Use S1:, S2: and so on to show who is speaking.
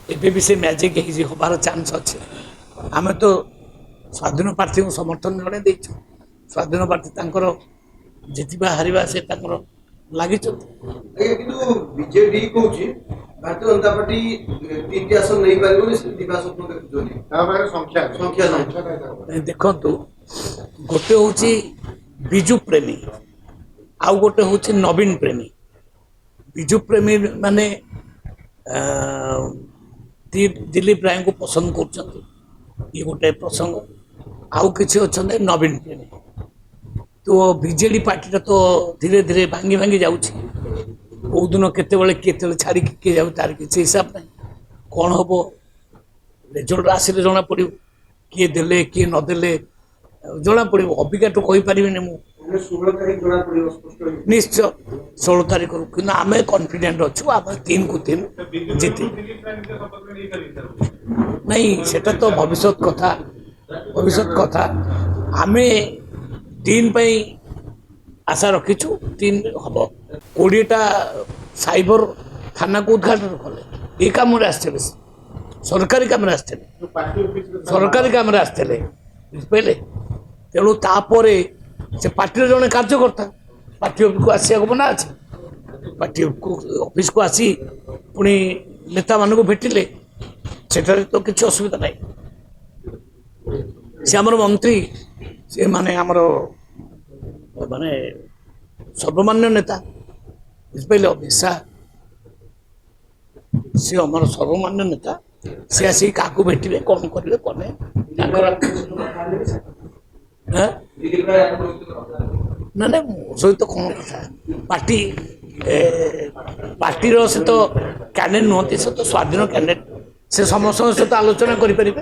S1: ଏବେ ବି ସେ ମ୍ୟାଜିକ୍ ହେଇଛି ହବାର ଚାନ୍ସ ଅଛି। ଆମେ ତ ସ୍ୱାଧୀନ ପ୍ରାର୍ଥୀଙ୍କୁ ସମର୍ଥନ ଜଣାଇ ଦେଇଛୁ। ସ୍ୱାଧୀନ ପ୍ରାର୍ଥୀ ତାଙ୍କର ଜିତିବା ହାରିବା ସେ ତାଙ୍କର ଲାଗିଛନ୍ତି।
S2: କିନ୍ତୁ ବିଜେଡି କହୁଛି ଭାରତୀୟ ଜନତା ପାର୍ଟି 3ଟି ଆସନ ନେଇପାରିବନି, ସେ ଦିବା ସ୍ୱପ୍ନ ଦେଖୁଛନ୍ତି। ତା ପାଖରେ ସଂଖ୍ୟା ନାହିଁ।
S1: ଦେଖନ୍ତୁ, ଗୋଟେ ହେଉଛି ବିଜୁ ପ୍ରେମୀ, ଆଉ ଗୋଟେ ହେଉଛି ନବୀନ ପ୍ରେମୀ। ବିଜୁ ପ୍ରେମୀ ମାନେ ଦିଲ୍ଲୀପ ରାୟଙ୍କୁ ପସନ୍ଦ କରୁଛନ୍ତି, ଇଏ ଗୋଟେ ପ୍ରସଙ୍ଗ। ଆଉ କିଛି ଅଛନ୍ତି ନବୀନ ପ୍ରେମୀ। ତ ବିଜେଡି ପାର୍ଟିଟା ତ ଧୀରେ ଧୀରେ ଭାଙ୍ଗି ଭାଙ୍ଗି ଯାଉଛି। କେଉଁ ଦିନ କେତେବେଳେ କେତେବେଳେ ଛାଡ଼ିକି କିଏ ଯାଉଛି ତାର କିଛି ହିସାବ ନାହିଁ। କ'ଣ ହବ ରେଜଲ୍ଟ ଆସିଲେ ଜଣାପଡ଼ିବ, କିଏ ଦେଲେ କିଏ ନଦେଲେ ଜଣାପଡ଼ିବ। ଅବିକାଠୁ କହିପାରିବିନି ମୁଁ।
S2: 16 ତାରିଖ ଜଣା ପଡିବ ସ୍ପଷ୍ଟ।
S1: ନିଶ୍ଚୟ 16 ତାରିଖରୁ, କିନ୍ତୁ ଆମେ କନଫିଡେଣ୍ଟ ଅଛୁ ଆମେ 3କୁ 3 ଜିତି। ନାଇଁ ସେଟା ତ ଭବିଷ୍ୟତ କଥା ଆମେ 3 ପାଇଁ ଆଶା ରଖିଛୁ। 3 ହବ। 20ଟା ସାଇବର ଥାନାକୁ ଉଦ୍ଘାଟନ କଲେ, ଏ କାମରେ ଆସିଥିଲେ, ସରକାରୀ କାମରେ ଆସିଥିଲେ, ସରକାରୀ କାମରେ ଆସିଥିଲେ, ବୁଝିପାରିଲେ। ତେଣୁ ତାପରେ ସେ ପାର୍ଟିର ଜଣେ କାର୍ଯ୍ୟକର୍ତ୍ତା ପାର୍ଟି ଅଫିସକୁ ଆସିବାକୁ ମନା ଅଛି। ପାର୍ଟି ଅଫିସକୁ ଆସି ପୁଣି ନେତାମାନଙ୍କୁ ଭେଟିଲେ, ସେଠାରେ ତ କିଛି ଅସୁବିଧା ନାହିଁ। ସେ ଆମର ମନ୍ତ୍ରୀ, ସେ ମାନେ ଆମର ମାନେ ସର୍ବମାନ୍ୟ ନେତା, ବୁଝିପାରିଲେ। ଅମିତ ଶାହ ସେ ଆମର ସର୍ବମାନ୍ୟ ନେତା। ସେ ଆସିକି କାହାକୁ ଭେଟିବେ, କ'ଣ କରିବେ, କ'ଣ ନାହିଁ ତାଙ୍କର। ନା ନାଇଁ ମୋ ସହିତ କ'ଣ କଥା, ପାର୍ଟିର ସେ ତ କ୍ୟାଣ୍ଡିଡେଟ୍ ନୁହନ୍ତି, ସେ ତ ସ୍ୱାଧୀନ କ୍ୟାଣ୍ଡିଡେଟ୍, ସେ ସମସ୍ତଙ୍କ ସହିତ ଆଲୋଚନା କରିପାରିବେ।